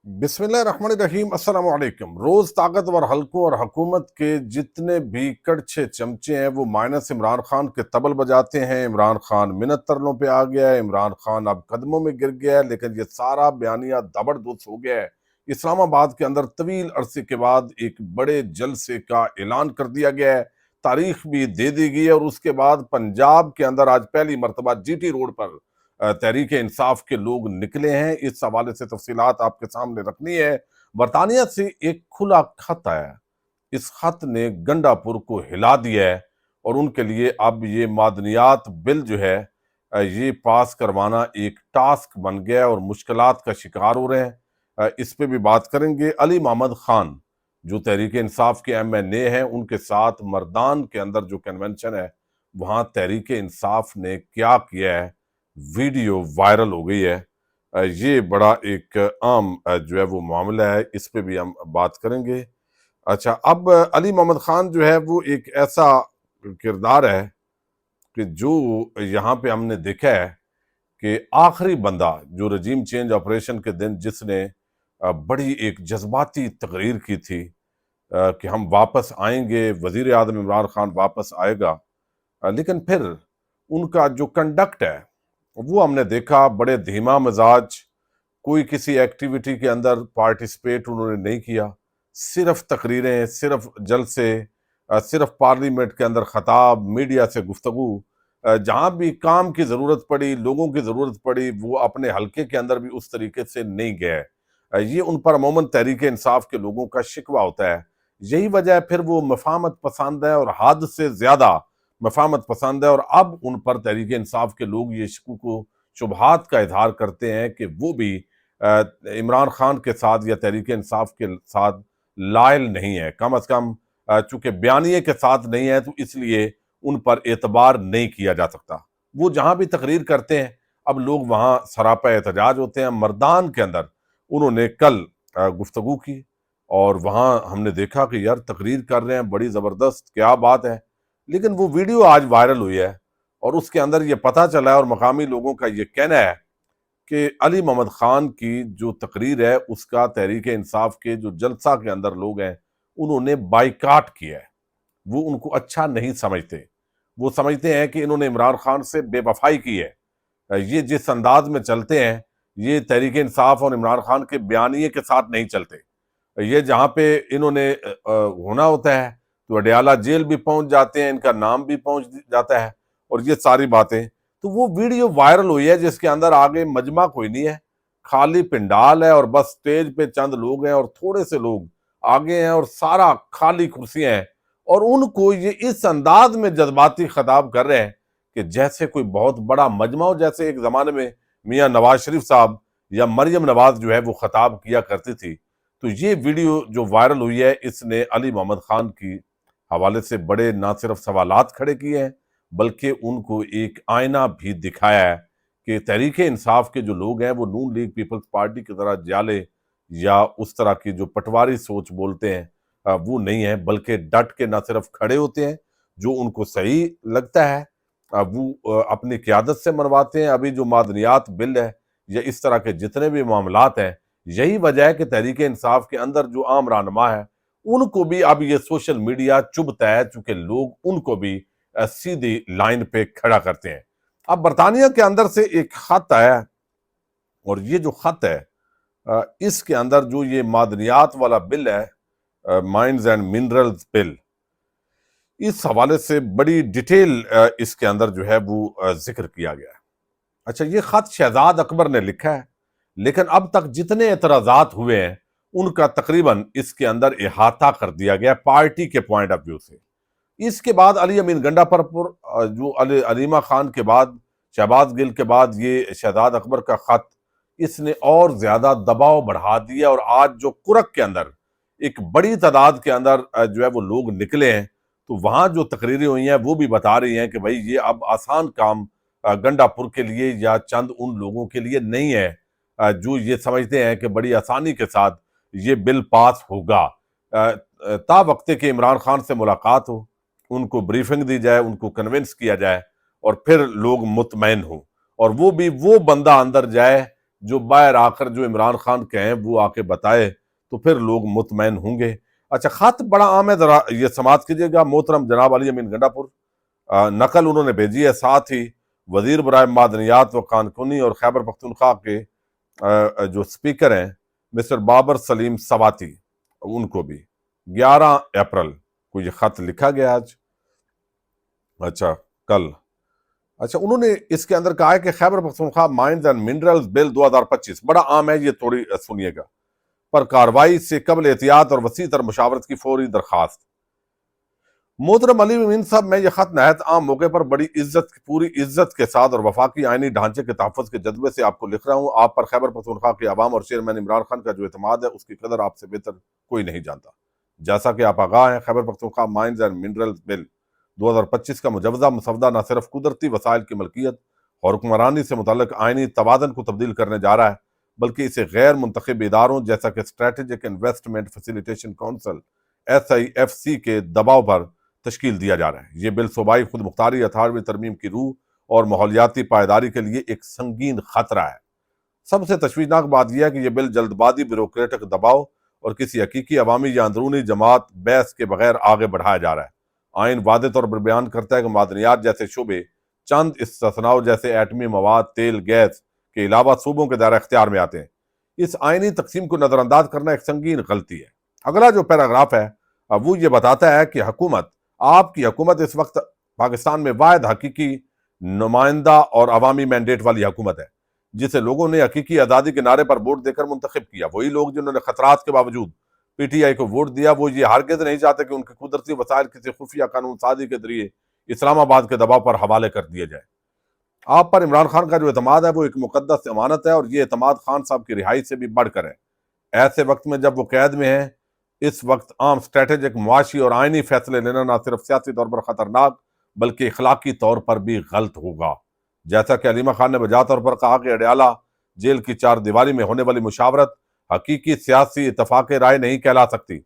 बिस्मिल्लाहिर्रहमानिर्रहीम। अस्सलाम वालेकुम। रोज ताकतवर हलकों और हुकूमत के जितने भी कड़छे चमचे हैं वो माइनस इमरान खान के तबल बजाते हैं। इमरान खान मिन्नत तरलों पे आ गया है, इमरान खान अब कदमों में गिर गया है, लेकिन ये सारा बयानिया दबड़दोस हो गया है। इस्लामाबाद के अंदर तवील अरसे के बाद एक बड़े जलसे का ऐलान कर दिया गया है, तारीख भी दे दी गई है। और उसके बाद पंजाब के अंदर आज पहली मरतबा जीटी रोड पर तहरीक इंसाफ के लोग निकले हैं। इस हवाले से तफसीलात आपके सामने रखनी है। बरतानिया से एक खुला खत आया, इस खत ने गंडापुर को हिला दिया है और उनके लिए अब ये मादनियात बिल जो है ये पास करवाना एक टास्क बन गया है और मुश्किलात का शिकार हो रहे हैं। इस पे भी बात करेंगे। अली मोहम्मद खान जो तहरीक इंसाफ के MNA हैं, उनके साथ मर्दान के अंदर जो कन्वेंशन है वहाँ तहरीक इंसाफ ने क्या किया है, वीडियो वायरल हो गई है। ये बड़ा एक आम जो है वो मामला है, इस पे भी हम बात करेंगे। अच्छा, अब अली मोहम्मद खान जो है वो एक ऐसा किरदार है कि जो यहाँ पे हमने देखा है कि आखिरी बंदा जो रजीम चेंज ऑपरेशन के दिन जिसने बड़ी एक जज्बाती तकरीर की थी कि हम वापस आएंगे, वजीर आजम इमरान खान वापस आएगा, लेकिन फिर उनका जो कंडक्ट है वो हमने देखा बड़े धीमा मिजाज, कोई किसी एक्टिविटी के अंदर पार्टिसिपेट उन्होंने नहीं किया, सिर्फ तकरीरें, सिर्फ जलसे, सिर्फ पार्लियामेंट के अंदर खताब, मीडिया से गुफ्तगू। जहां भी काम की जरूरत पड़ी, लोगों की जरूरत पड़ी, वो अपने हलके के अंदर भी उस तरीके से नहीं गए। ये उन पर अमूमन तहरीक इंसाफ के लोगों का शिकवा होता है। यही वजह है फिर वो मफामत पसंद है और हद से ज्यादा मफामत पसंद है। और अब उन पर तहरीक इंसाफ के लोग ये शकूक शुबहात का इजहार करते हैं कि वो भी इमरान खान के साथ या तहरीक इंसाफ के साथ लायल नहीं है, कम अज कम चूंकि बयानिए के साथ नहीं है तो इसलिए उन पर एतबार नहीं किया जा सकता। वो जहां भी तकरीर करते हैं अब लोग वहां सरापा एहतजाज होते हैं। मर्दान के अंदर उन्होंने कल गुफ्तगू की और वहां हमने देखा कि यार तकरीर कर रहे हैं, बड़ी जबरदस्त, क्या बात है। लेकिन वो वीडियो आज वायरल हुई है और उसके अंदर ये पता चला है और मकामी लोगों का ये कहना है कि अली मोहम्मद खान की जो तकरीर है उसका तहरीक इंसाफ के जो जलसा के अंदर लोग हैं उन्होंने बाइकाट किया है। वो उनको अच्छा नहीं समझते, वो समझते हैं कि इन्होंने इमरान खान से बेवफाई की है। ये जिस अंदाज में चलते हैं ये तहरीक इंसाफ और इमरान खान के बयानिए के साथ नहीं चलते। ये जहाँ पे इन्होंने होना होता है तो अडयाला जेल भी पहुंच जाते हैं, इनका नाम भी पहुंच जाता है और ये सारी बातें। तो वो वीडियो वायरल हुई है जिसके अंदर आगे मजमा कोई नहीं है, खाली पिंडाल है और बस स्टेज पे चंद लोग हैं और थोड़े से लोग आगे हैं और सारा खाली कुर्सियां हैं। और उनको ये इस अंदाज में जज्बाती खिताब कर रहे हैं कि जैसे कोई बहुत बड़ा मजमा हो, जैसे एक जमाने में मियां नवाज शरीफ साहब या मरियम नवाज जो है वो खिताब किया करती थी। तो ये वीडियो जो वायरल हुई है इसने अली मोहम्मद खान की हवाले से बड़े ना सिर्फ सवालात खड़े किए हैं बल्कि उनको एक आईना भी दिखाया है कि तहरीक इंसाफ के जो लोग हैं वो नून लीग पीपल्स पार्टी की तरह जाले या उस तरह की जो पटवारी सोच बोलते हैं वो नहीं है, बल्कि डट के ना सिर्फ खड़े होते हैं, जो उनको सही लगता है वो अपनी क़यादत से मनवाते हैं। अभी जो मादनियात बिल है या इस तरह के जितने भी मामलात हैं, यही वजह है कि तहरीक इंसाफ के अंदर जो आम रहनुमा है उनको भी अब ये सोशल मीडिया चुभता है, चूंकि लोग उनको भी सीधी लाइन पे खड़ा करते हैं। अब बरतानिया के अंदर से एक खत आया और ये जो खत है इसके अंदर जो ये मादनियात वाला बिल है, माइंस एंड मिनरल्स बिल, इस हवाले से बड़ी डिटेल इसके अंदर जो है वो जिक्र किया गया है। अच्छा, ये खत शहजाद अकबर ने लिखा है, लेकिन अब तक जितने एतराजात हुए हैं उनका तकरीबन इसके अंदर इहाता कर दिया गया पार्टी के पॉइंट ऑफ व्यू से। इसके बाद अली अमीन गंडापुर जो अलीमा खान के बाद, शहबाज गिल के बाद ये शहजाद अकबर का खत, इसने और ज्यादा दबाव बढ़ा दिया। और आज जो कुरक के अंदर एक बड़ी तादाद के अंदर जो है वो लोग निकले हैं, तो वहां जो तकरीरें हुई हैं वो भी बता रही हैं कि भाई ये अब आसान काम गंडापुर के लिए या चंद उन लोगों के लिए नहीं है जो ये समझते हैं कि बड़ी आसानी के साथ ये बिल पास होगा। ता वक्ते के इमरान खान से मुलाकात हो, उनको ब्रीफिंग दी जाए, उनको कन्विंस किया जाए और फिर लोग मुतमैन हो और वो भी वो बंदा अंदर जाए جو باہر آ کر جو عمران خان کہیں وہ آ کے بتائے تو پھر لوگ مطمئن ہوں گے۔ اچھا، خط بڑا عام ہے، ذرا یہ سماعت کیجیے گا۔ محترم جناب علی امین گنڈا پور نقل انہوں نے بھیجی ہے، ساتھ ہی وزیر برائے معدنیات و کانکنی اور خیبر پختونخوا کے جو سپیکر ہیں مسٹر بابر سلیم سواتی، ان کو بھی 11 اپریل کو یہ خط لکھا گیا آج، اچھا کل۔ اچھا، انہوں نے اس کے اندر کہا ہے کہ Khyber Pakhtunkhwa mines and minerals bill 2025 بڑا عام ہے، یہ تھوڑی سنیے گا، پر کارروائی سے قبل احتیاط اور وسیع تر مشاورت کی فوری درخواست۔ محترم علی امین صاحب، میں یہ خط نہایت عام موقع پر بڑی پوری عزت کے ساتھ اور وفاقی آئینی ڈھانچے کے تحفظ کے جذبے سے آپ کو لکھ رہا ہوں۔ آپ پر خیبر پختونخوا کے عوام اور چیئرمین عمران خان کا جو اعتماد ہے، اس کی قدر آپ سے بہتر کوئی نہیں جانتا۔ جیسا کہ آپ آگاہ ہیں، Khyber Pakhtunkhwa mines and minerals bill 2025 کا مجوزہ مسودہ نہ صرف قدرتی وسائل کی ملکیت اور حکمرانی سے متعلق آئینی توازن کو تبدیل کرنے جا رہا ہے، بلکہ اسے غیر منتخب اداروں جیسا کہ strategic investment facilitation council SIFC کے دباؤ پر تشکیل دیا جا رہا ہے۔ یہ بل صوبائی خود مختاری 18ویں ترمیم کی روح اور ماحولیاتی پائیداری کے لیے ایک سنگین خطرہ ہے۔ سب سے تشویشناک بات یہ ہے کہ یہ بل جلد بازی، بیوروکریٹک دباؤ اور کسی حقیقی عوامی یا اندرونی جماعت بحث کے بغیر آگے بڑھایا جا رہا ہے۔ آئین واضح طور پر بیان کرتا ہے کہ معدنیات جیسے شعبے چند استثناء جیسے ایٹمی مواد، تیل، گیس کے علاوہ صوبوں کے دائرہ اختیار میں آتے ہیں۔ اس آئینی تقسیم کو نظر انداز کرنا ایک سنگین غلطی ہے۔ اگلا جو پیراگراف ہے وہ یہ بتاتا ہے کہ آپ کی حکومت اس وقت پاکستان میں واحد حقیقی نمائندہ اور عوامی مینڈیٹ والی حکومت ہے، جسے لوگوں نے حقیقی آزادی کے نعرے پر ووٹ دے کر منتخب کیا۔ وہی لوگ جنہوں نے خطرات کے باوجود PTI کو ووٹ دیا، وہ یہ ہرگز نہیں چاہتے کہ ان کے قدرتی وسائل کسی خفیہ قانون سازی کے ذریعے اسلام آباد کے دباؤ پر حوالے کر دیے جائے۔ آپ پر عمران خان کا جو اعتماد ہے وہ ایک مقدس امانت ہے، اور یہ اعتماد خان صاحب کی رہائی سے بھی بڑھ کر ہے۔ ایسے وقت میں جب وہ قید میں ہیں، اس وقت عام اسٹریٹجک، معاشی اور آئینی فیصلے لینا نہ صرف سیاسی طور پر خطرناک بلکہ اخلاقی طور پر بھی غلط ہوگا۔ جیسا کہ علیمہ خان نے بجا طور پر کہا کہ اڈیالہ جیل کی 4 دیواری میں ہونے والی مشاورت حقیقی سیاسی اتفاق رائے نہیں کہلا سکتی۔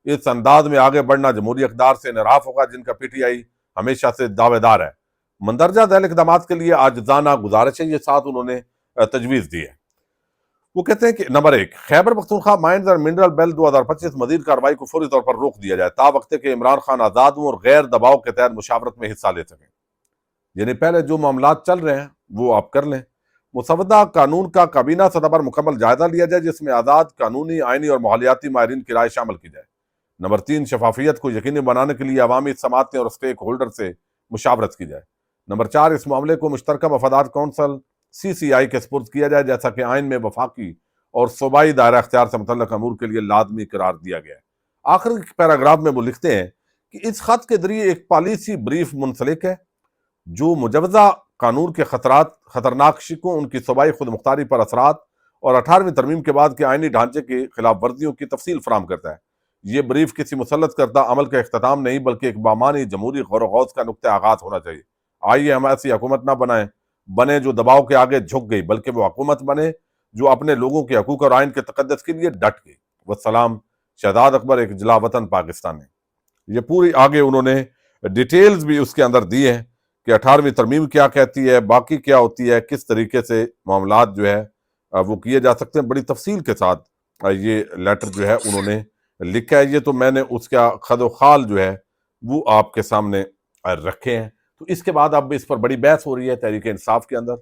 اس انداز میں آگے بڑھنا جمہوری اقدار سے انحراف ہوگا، جن کا PTI ہمیشہ سے دعوے دار ہے۔ مندرجہ ذیل اقدامات کے لیے عاجزانہ گزارش ہے، یہ ساتھ انہوں نے تجویز دی ہے۔ وہ کہتے ہیں کہ نمبر 1، خیبر پختونخوا مائنز اور منرل بل 2025 مزید کارروائی کو فوری طور پر روک دیا جائے، تا وقت کہ عمران خان آزاد ہوں اور غیر دباؤ کے تحت مشاورت میں حصہ لے سکیں۔ یعنی پہلے جو معاملات چل رہے ہیں وہ آپ کر لیں۔ مسودہ قانون کا کابینہ سطح پر مکمل جائزہ لیا جائے، جس میں آزاد قانونی، آئینی اور ماحولیاتی ماہرین کی رائے شامل کی جائے۔ نمبر 3، شفافیت کو یقینی بنانے کے لیے عوامی سماعتیں اور اسٹیک ہولڈر سے مشاورت کی جائے۔ نمبر 4، اس معاملے کو مشترکہ مفادات کونسل CCI کے سپرد کیا جائے، جیسا کہ آئین میں وفاقی اور صوبائی دائرہ اختیار سے متعلق امور کے لیے لازمی قرار دیا گیا ہے۔ آخر کے پیراگراف میں وہ لکھتے ہیں کہ اس خط کے ذریعے ایک پالیسی بریف منسلک ہے جو مجوزہ قانون کے خطرناک شکوں، ان کی صوبائی خود مختاری پر اثرات اور 18ویں ترمیم کے بعد کے آئینی ڈھانچے کی خلاف ورزیوں کی تفصیل فراہم کرتا ہے۔ یہ بریف کسی مسلط کردہ عمل کا اختتام نہیں بلکہ ایک بامانی جمہوری غور و خوض کا نقطہ آغاز ہونا چاہیے۔ آئیے ہم ایسی حکومت نہ بنے جو دباؤ کے آگے جھک گئی، بلکہ وہ حکومت بنے جو اپنے لوگوں کے حقوق اور آئین کے تقدس کے لیے ڈٹ گئی۔ والسلام، شہزاد اکبر، ایک جلا وطن پاکستان ہے۔ یہ پوری آگے انہوں نے ڈیٹیلز بھی اس کے اندر دی ہے کہ 18ویں ترمیم کیا کہتی ہے، باقی کیا ہوتی ہے، کس طریقے سے معاملات جو ہے وہ کیے جا سکتے ہیں۔ بڑی تفصیل کے ساتھ یہ لیٹر جو ہے انہوں نے لکھا ہے۔ یہ تو میں نے اس کا خد و خال جو ہے وہ آپ کے سامنے رکھے ہیں۔ تو اس کے بعد اب اس پر بڑی بحث ہو رہی ہے تحریک انصاف کے اندر،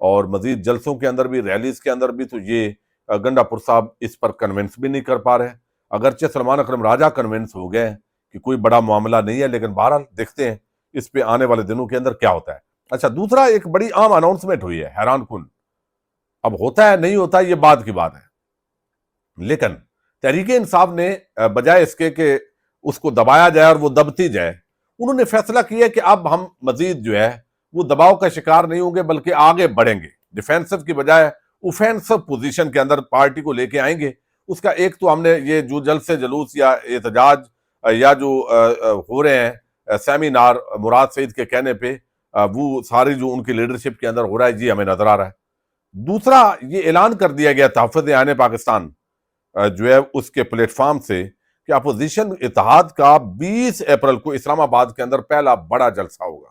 اور مزید جلسوں کے اندر بھی، ریلیز کے اندر بھی۔ تو یہ گنڈا پور صاحب اس پر کنونس بھی نہیں کر پا رہے ہیں، اگرچہ سلمان اکرم راجہ کنونس ہو گئے ہیں کہ کوئی بڑا معاملہ نہیں ہے، لیکن بہرحال دیکھتے ہیں اس پہ آنے والے دنوں کے اندر کیا ہوتا ہے۔ اچھا، دوسرا ایک بڑی عام اناؤنسمنٹ ہوئی ہے، حیران کن۔ اب ہوتا ہے نہیں ہوتا یہ بعد کی بات ہے، لیکن تحریک انصاف نے بجائے اس کے کہ اس کو دبایا جائے اور وہ دبتی جائے، انہوں نے فیصلہ کیا کہ اب ہم مزید جو ہے وہ دباؤ کا شکار نہیں ہوں گے بلکہ آگے بڑھیں گے، ڈیفینسو کی بجائے اوفینسو پوزیشن کے اندر پارٹی کو لے کے آئیں گے۔ اس کا ایک تو ہم نے یہ جو جلسے جلوس یا احتجاج یا جو ہو رہے ہیں سیمینار مراد سعید کے کہنے پہ، وہ ساری جو ان کی لیڈرشپ کے اندر ہو رہا ہے، جی ہمیں نظر آ رہا ہے۔ دوسرا یہ اعلان کر دیا گیا تحفظ آئین پاکستان جو ہے اس کے پلیٹ فارم سے کہ اپوزیشن اتحاد کا 20 اپریل کو اسلام آباد کے اندر پہلا بڑا جلسہ ہوگا۔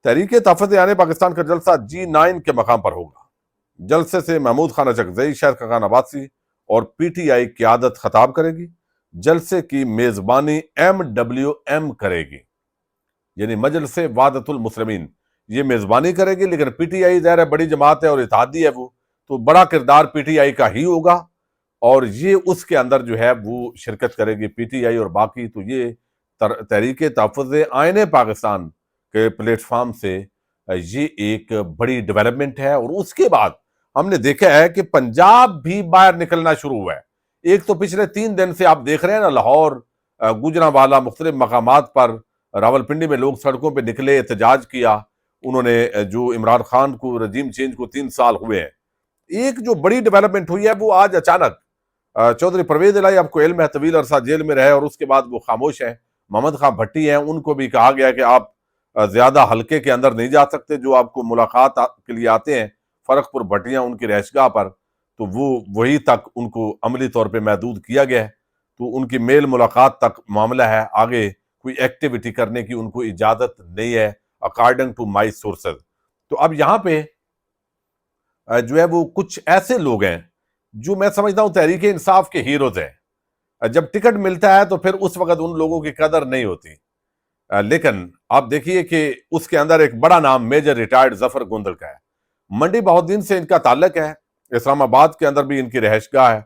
تحریک تحفظ آئین پاکستان کا جلسہ G9 کے مقام پر ہوگا۔ जलसे से महमूद खान अचकजई, शहर खकान अब्बासी और पीटीआई क़यादत खताब करेगी। जलसे की मेजबानी MWM करेगी, यानी मजलिस वादतुल मुस्लिमीन ये मेजबानी करेगी, लेकिन पीटीआई ज़ाहिर है बड़ी जमात है और इत्तेहादी है, वो तो बड़ा किरदार पीटीआई का ही होगा और ये उसके अंदर जो है वो शिरकत करेगी पीटीआई और बाकी। तो ये तहरीक तहफ़्फ़ुज़ आईन पाकिस्तान के प्लेटफॉर्म से ये एक बड़ी डेवलपमेंट है। और उसके बाद हमने देखा है कि पंजाब भी बाहर निकलना शुरू हुआ है। एक तो पिछले 3 दिन से आप देख रहे हैं ना, लाहौर, गुजरांवाला, मुख्तलिफ मकामात पर, रावलपिंडी में लोग सड़कों पर निकले, एहतजाज किया उन्होंने। जो इमरान खान को रजीम चेंज को 3 साल हुए हैं, एक जो बड़ी डेवलपमेंट हुई है वो आज अचानक चौधरी परवेज इलाही, आपको इल्म है, तवील अरसा जेल में रहे और उसके बाद वो खामोश हैं। मोहम्मद खां भट्टी हैं, उनको भी कहा गया कि आप ज्यादा हल्के के अंदर नहीं जा सकते, जो आपको मुलाकात के लिए आते हैं फरकपुर भट्टियां उनकी रहायशगाह पर, तो वो वही तक उनको अमली तौर पे महदूद किया गया है। तो उनकी मेल मुलाकात तक मामला है, आगे कोई एक्टिविटी करने की उनको इजाजत नहीं है अकॉर्डिंग टू माई सोर्सेज। तो अब यहाँ पे जो है वो कुछ ऐसे लोग हैं जो मैं समझता हूं तहरीक इंसाफ के हीरोज हैं। जब टिकट मिलता है तो फिर उस वक्त उन लोगों की कदर नहीं होती। लेकिन आप देखिए कि उसके अंदर एक बड़ा नाम मेजर रिटायर्ड जफर गोंदल का है। मंडी बहाउद्दीन से इनका ताल्लुक है, इस्लामाबाद के अंदर भी इनकी रहायशगाह है।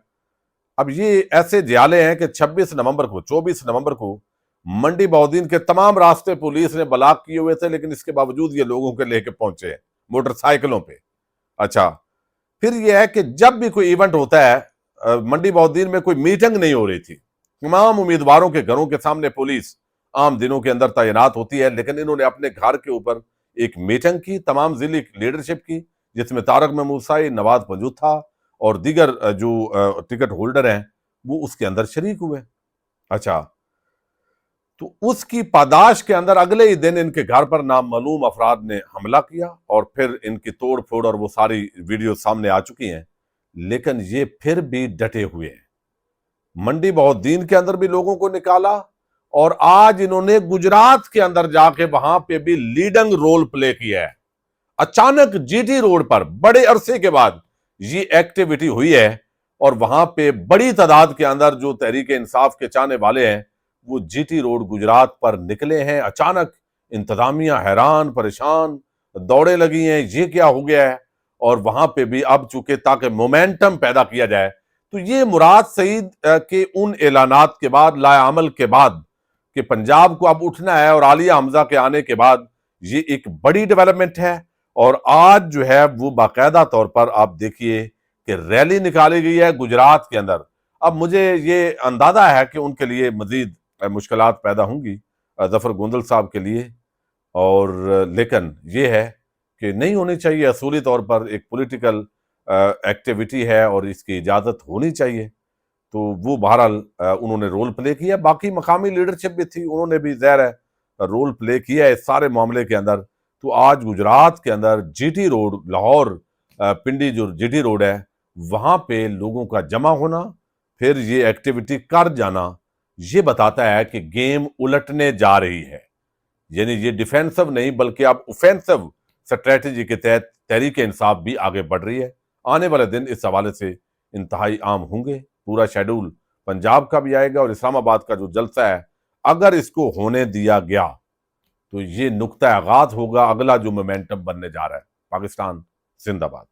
अब ये ऐसे जियाले हैं कि 24 नवंबर को मंडी बहाउद्दीन के तमाम रास्ते पुलिस ने ब्लॉक किए हुए थे, लेकिन इसके बावजूद ये लोगों के लेके पहुंचे हैं मोटरसाइकिलों पे। अच्छा, फिर यह है कि जब भी कोई इवेंट होता है, मंडी बहाउद्दीन में कोई मीटिंग नहीं हो रही थी, तमाम उम्मीदवारों के घरों के सामने पुलिस आम दिनों के अंदर तैनात होती है, लेकिन इन्होंने अपने घर के ऊपर एक मीटिंग की तमाम जिले लीडरशिप की, जिसमें तारक महमूद साई, नवाज पंजूथा और दीगर जो टिकट होल्डर हैं वो उसके अंदर शरीक हुए। अच्छा, तो उसकी पादाश के अंदर अगले ही दिन इनके घर पर नामालूम अफराद ने हमला किया और फिर इनकी तोड़ फोड़ और वो सारी वीडियो सामने आ चुकी हैं, लेकिन ये फिर भी डटे हुए हैं। मंडी बहाउद्दीन के अंदर भी लोगों को निकाला और आज इन्होंने गुजरात के अंदर जाके वहां पे भी लीडिंग रोल प्ले किया है। अचानक जीटी रोड पर बड़े अरसे के बाद ये एक्टिविटी हुई है और वहां पे बड़ी तादाद के अंदर जो तहरीक इंसाफ के चाहने वाले हैं वो जीटी रोड गुजरात पर निकले हैं। अचानक इंतजामिया हैरान परेशान, दौड़े लगी हैं, ये क्या हो गया है। और वहां पे भी अब चूंकि ताकि मोमेंटम पैदा किया जाए, तो ये मुराद सईद के उन ऐलानात के बाद, लाएअमल के बाद कि पंजाब को अब उठना है और आलिया हमजा के आने के बाद ये एक बड़ी डेवलपमेंट है। और आज जो है वो बाकायदा तौर पर आप देखिए कि रैली निकाली गई है गुजरात के अंदर। अब मुझे ये अंदाजा है कि उनके लिए मजीद मुश्किलात पैदा होंगी जफर गोंदल साहब के लिए, और लेकिन ये है कि नहीं होनी चाहिए। असूली तौर पर एक पॉलिटिकल एक्टिविटी है और इसकी इजाजत होनी चाहिए। तो वो बहरहाल उन्होंने रोल प्ले किया, बाकी मकामी लीडरशिप भी थी, उन्होंने भी ज़ाहिर है रोल प्ले किया है इस सारे मामले के अंदर। तो आज गुजरात के अंदर जीटी रोड, लाहौर पिंडी जो जीटी रोड है, वहां पे लोगों का जमा होना, फिर ये एक्टिविटी कर जाना, ये बताता है कि गेम उलटने जा रही है। यानी ये डिफेंसिव नहीं बल्कि अब ऑफेंसिव स्ट्रेटेजी के तहत तहरीक इंसाफ भी आगे बढ़ रही है। आने वाले दिन इस हवाले से इंतहाई आम होंगे। पूरा शेड्यूल पंजाब का भी आएगा और इस्लामाबाद का जो जलसा है, अगर इसको होने दिया गया तो ये नुक्ता आगाज होगा अगला जो मोमेंटम बनने जा रहा है। पाकिस्तान जिंदाबाद।